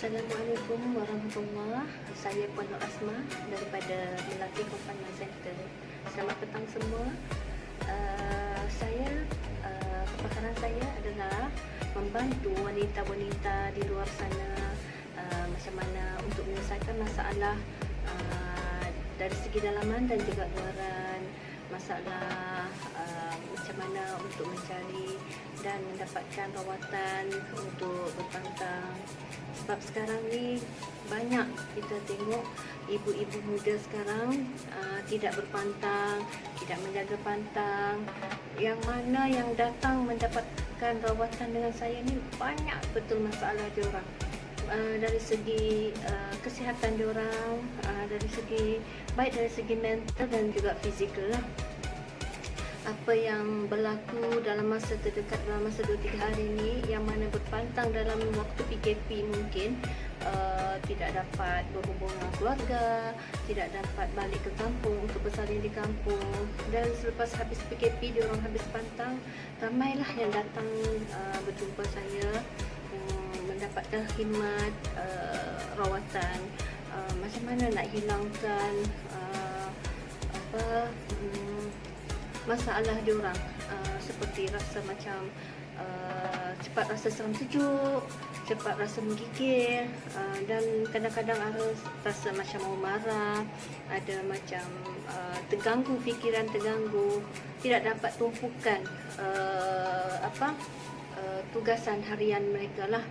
Assalamualaikum warahmatullahi wabarakatuh. Saya Puan Nur Asma daripada Melati Confinement Center. Selamat petang semua. Kepakaran saya adalah membantu wanita-wanita di luar sana macam mana untuk menyelesaikan masalah dari segi dalaman dan juga luaran, masalah macam mana untuk mencari dan mendapatkan rawatan untuk berpantang. Sebab sekarang ni banyak kita tengok ibu-ibu muda sekarang tidak berpantang, tidak menjaga pantang. Yang mana yang datang mendapatkan rawatan dengan saya ni banyak betul masalah diorang. Dari segi kesihatan diorang, dari segi mental dan juga fizikal lah. Apa yang berlaku dalam masa terdekat, dalam masa 2-3 hari ini, yang mana berpantang dalam waktu PKP mungkin tidak dapat berhubung dengan keluarga, tidak dapat balik ke kampung untuk bersalin di kampung, dan selepas habis PKP diorang habis pantang, ramailah yang datang berjumpa saya mendapatkan khidmat rawatan, macam mana nak hilangkan masalah diorang, seperti rasa macam cepat rasa seram sejuk, cepat rasa menggigil, dan kadang-kadang ada rasa macam mau marah, ada macam terganggu fikiran, terganggu, tidak dapat tumpukan tugasan harian mereka lah.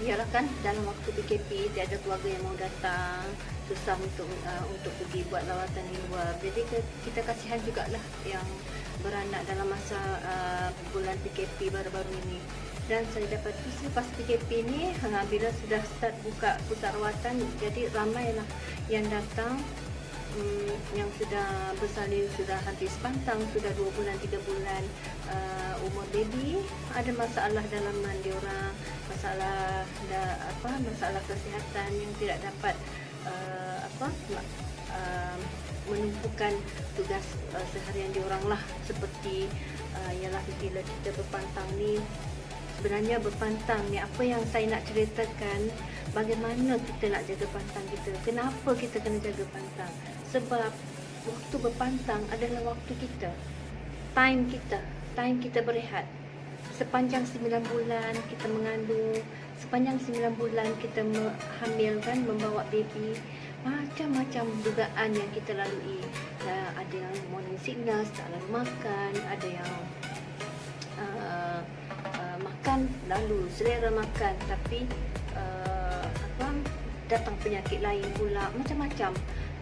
Yalah kan, dalam waktu PKP tiada keluarga yang mau datang, susah untuk pergi buat lawatan di luar. Jadi kita kasihan jugalah yang beranak dalam masa bulan PKP baru-baru ini. Dan saya dapat selepas PKP ni, bila sudah start buka pusat rawatan, jadi ramailah yang datang yang sudah bersalin, sudah habis pantang, sudah 2 bulan, 3 bulan umur baby, ada masalah dalaman diorang, masalah kesihatan yang tidak dapat menumpukan tugas seharian diorang lah, seperti ialah bila kita berpantang ni. Sebenarnya berpantang ni, apa yang saya nak ceritakan, bagaimana kita nak jaga pantang kita, kenapa kita kena jaga pantang. Sebab waktu berpantang adalah waktu kita, time kita berehat. Sepanjang 9 bulan kita mengandung, sepanjang 9 bulan kita hamilkan, membawa baby, macam-macam dugaan yang kita lalui. Ada yang morning sickness, tak lalu makan, ada yang makan lalu selera makan, tapi datang penyakit lain pula, macam-macam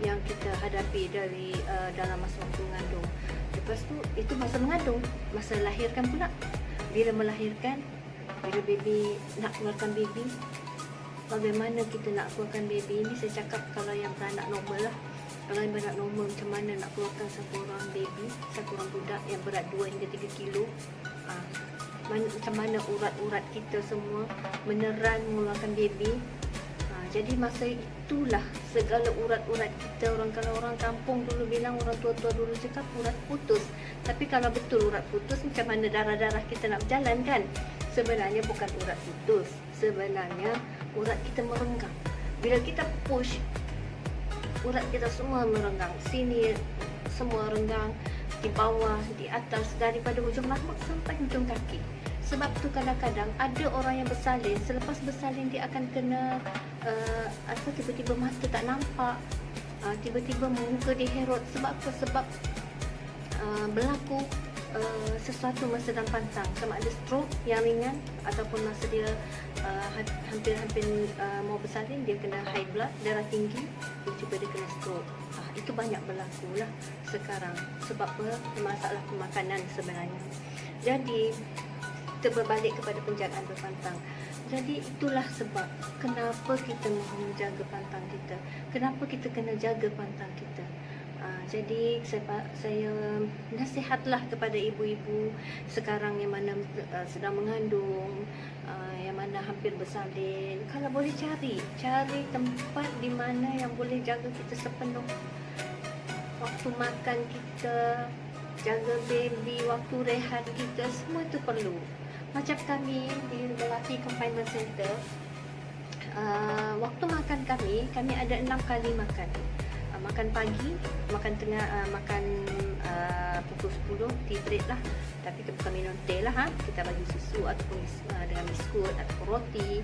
yang kita hadapi dari dalam masa waktu mengandung. Lepas tu, itu masa mengandung, masa lahirkan pula. Bila melahirkan, bila baby nak keluarkan baby, bagaimana kita nak keluarkan baby ni, saya cakap kalau yang beranak normal lah. Kalau yang beranak normal, macam mana nak keluarkan satu orang baby, satu orang budak yang berat 2 hingga 3 kilo. Macam mana urat-urat kita semua meneran mengeluarkan baby. Jadi masa itulah segala urat-urat kita, kalau orang kampung dulu bilang, orang tua-tua dulu cakap urat putus. Tapi kalau betul urat putus, macam mana darah-darah kita nak berjalan kan? Sebenarnya bukan urat putus, sebenarnya urat kita merenggang. Bila kita push, urat kita semua merenggang. Sini semua renggang, di bawah, di atas, daripada hujung rambut sampai hujung kaki. Sebab tu kadang-kadang ada orang yang bersalin, selepas bersalin dia akan kena tiba-tiba mata tak nampak, tiba-tiba muka dia herot. Sebab apa? Sebab berlaku sesuatu masa dalam pantang, sama ada stroke yang ringan ataupun masa dia hampir-hampir mau bersalin, dia kena high blood, darah tinggi, tiba-tiba dia kena stroke. Itu banyak berlaku lah sekarang. Sebab apa? Masalah pemakanan sebenarnya. Jadi kita berbalik kepada penjagaan berpantang. Jadi itulah sebab kenapa kita mahu menjaga pantang kita, kenapa kita kena jaga pantang kita. Jadi saya nasihatlah kepada ibu-ibu sekarang yang mana sedang mengandung, yang mana hampir bersalin, kalau boleh cari tempat di mana yang boleh jaga kita sepenuh. Waktu makan kita, jaga baby, waktu rehat kita, semua itu perlu. Macam kami di Melati Confinement Center, waktu makan kami ada 6 kali makan. Makan pagi, makan tengah, makan pukul 10 tea break lah. Tapi kita bukan minum teh lah, kita bagi susu ataupun dengan biskut ataupun roti.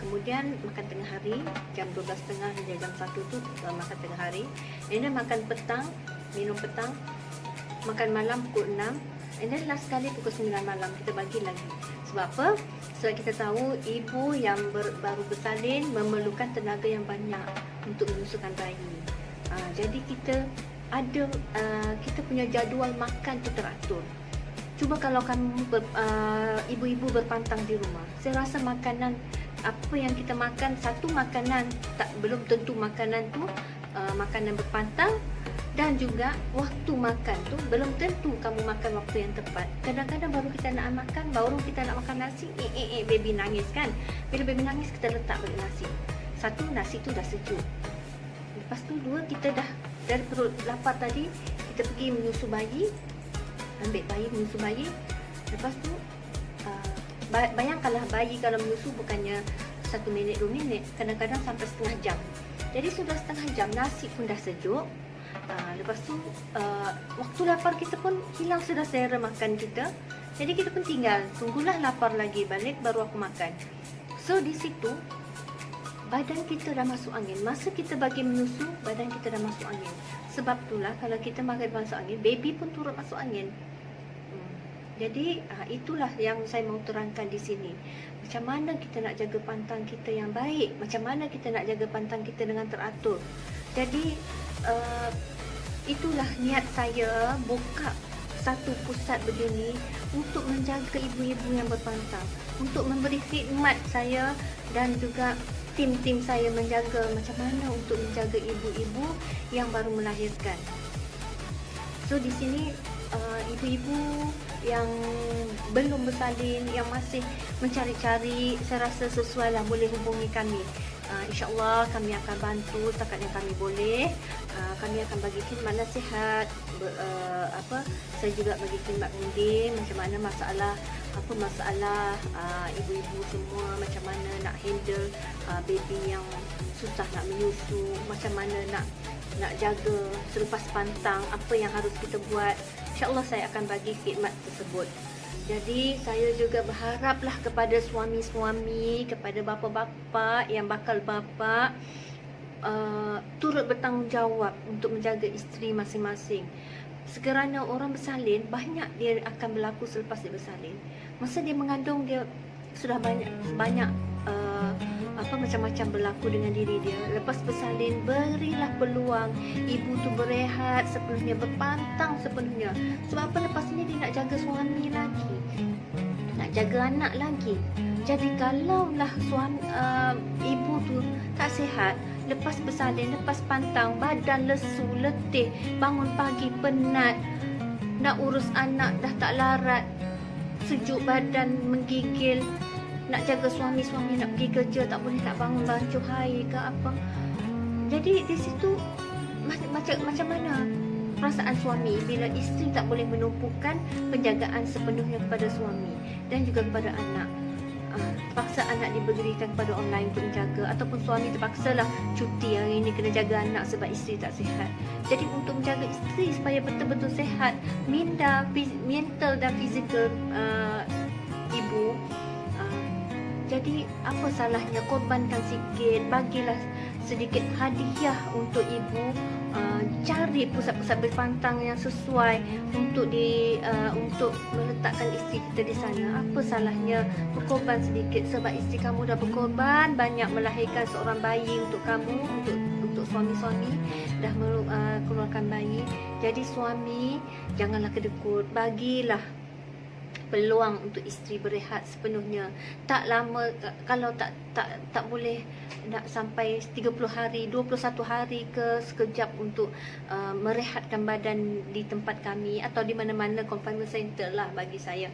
Kemudian makan tengah hari jam 12.30 hingga jam 1 tu makan tengah hari. And then makan petang, minum petang. Makan malam pukul 6. And then last kali pukul 9 malam kita bagi lagi. Sebab apa? Sebab kita tahu ibu yang baru bersalin memerlukan tenaga yang banyak untuk menyusukan bayi. Jadi kita ada kita punya jadual makan tu teratur. Cuba kalau kamu ibu-ibu berpantang di rumah, saya rasa makanan apa yang kita makan, satu makanan belum tentu makanan tu makanan berpantang. Dan juga waktu makan tu belum tentu kamu makan waktu yang tepat. Kadang-kadang baru kita nak makan, baru kita nak makan nasi, baby nangis kan. Bila baby nangis kita letak balik nasi. Satu, nasi tu dah sejuk. Lepas tu dua, kita dah dari perut lapar tadi, kita pergi menyusu bayi, ambil bayi menyusu bayi. Lepas tu bayangkanlah bayi kalau menyusu bukannya 1 minit 2 minit, kadang-kadang sampai setengah jam. Jadi sudah setengah jam nasi pun dah sejuk. Lepas tu waktu lapar kita pun hilang sudah selera makan kita. Jadi kita pun tinggal tunggulah lapar lagi balik baru aku makan. So di situ badan kita dah masuk angin. Masa kita bagi menyusu, badan kita dah masuk angin. Sebab itulah kalau kita makan masuk angin, baby pun turut masuk angin. Jadi itulah yang saya mau terangkan di sini. Macam mana kita nak jaga pantang kita yang baik, macam mana kita nak jaga pantang kita dengan teratur. Jadi itulah niat saya buka satu pusat begini untuk menjaga ibu-ibu yang berpantang, untuk memberi khidmat saya dan juga tim-tim saya menjaga macam mana untuk menjaga ibu-ibu yang baru melahirkan. So di sini ibu-ibu yang belum bersalin, yang masih mencari-cari, saya rasa sesuai lah, boleh hubungi kami. InsyaAllah kami akan bantu setakat yang kami boleh. Kami akan bagi khidmat nasihat, saya juga bagi khidmat undi macam mana masalah ibu-ibu semua, macam mana nak handle baby yang susah nak menyusu, macam mana nak jaga selepas pantang, apa yang harus kita buat. InsyaAllah saya akan bagi khidmat tersebut. Jadi saya juga berharaplah kepada suami-suami, kepada bapa-bapa yang bakal bapa, turut bertanggungjawab untuk menjaga isteri masing-masing. Sekerana orang bersalin, banyak dia akan berlaku selepas dia bersalin. Masa dia mengandung, dia sudah banyak macam-macam berlaku dengan diri dia. Lepas bersalin, berilah peluang ibu tu berehat sepenuhnya, berpantang sepenuhnya. Sebab apa? Lepas ni dia nak jaga suami lagi, nak jaga anak lagi. Jadi kalaulah ibu tu tak sihat, lepas bersalin, lepas pantang, badan lesu, letih, bangun pagi penat, nak urus anak dah tak larat, sejuk badan menggigil, nak jaga suami nak pergi kerja, tak boleh nak bangun basuh air ke apa. Jadi di situ macam mana perasaan suami bila isteri tak boleh menumpukan penjagaan sepenuhnya kepada suami dan juga kepada anak. Terpaksa anak diberikan kepada orang lain untuk menjaga, ataupun suami terpaksalah cuti hari ini kena jaga anak sebab isteri tak sihat. Jadi untuk menjaga isteri supaya betul-betul sihat, mental dan fizikal ibu, jadi apa salahnya korbankan sikit, bagilah sedikit hadiah untuk ibu, cari pusat-pusat berpantang yang sesuai untuk meletakkan isteri kita di sana. Apa salahnya berkorban sedikit, sebab isteri kamu dah berkorban banyak melahirkan seorang bayi untuk kamu, untuk suami-suami dah keluarkan bayi. Jadi suami janganlah kedekut, bagilah peluang untuk isteri berehat sepenuhnya. Tak lama, kalau tak boleh nak sampai 30 hari, 21 hari ke sekejap untuk merehatkan badan di tempat kami atau di mana-mana confinement center lah bagi saya.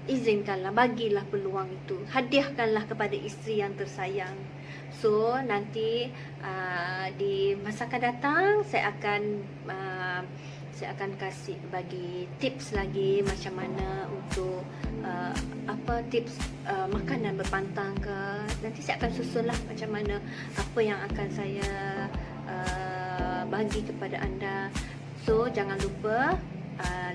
Izinkanlah, bagilah peluang itu, hadiahkanlah kepada isteri yang tersayang. So nanti di masa akan datang saya akan saya akan kasih bagi tips lagi macam mana untuk tips makanan berpantang ke. Nanti saya akan susunlah macam mana apa yang akan saya bagi kepada anda. So jangan lupa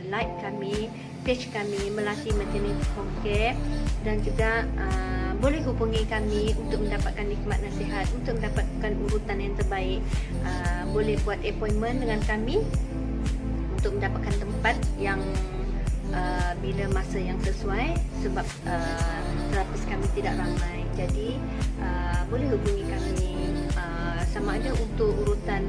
like kami, page kami Melati Maternity Home Care, dan juga boleh hubungi kami untuk mendapatkan nikmat nasihat, untuk mendapatkan urutan yang terbaik. Boleh buat appointment dengan kami untuk mendapatkan tempat yang bila masa yang sesuai, sebab terapis kami tidak ramai. Jadi boleh hubungi kami sama ada untuk urutan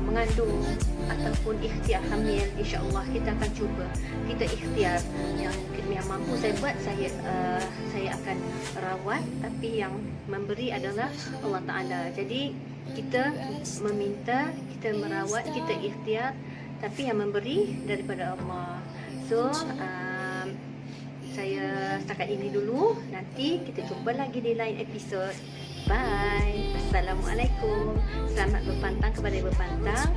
mengandung ataupun ikhtiar hamil. InsyaAllah kita akan cuba, kita ikhtiar yang mampu saya buat, saya akan rawat, tapi yang memberi adalah Allah Ta'ala. Jadi kita meminta, kita merawat, kita ikhtiar, tapi yang memberi daripada Allah. So saya setakat ini dulu. Nanti kita jumpa lagi di lain episod. Bye. Assalamualaikum. Selamat berpantang kepada yang berpantang,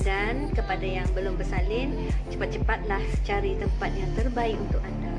dan kepada yang belum bersalin, cepat-cepatlah cari tempat yang terbaik untuk anda.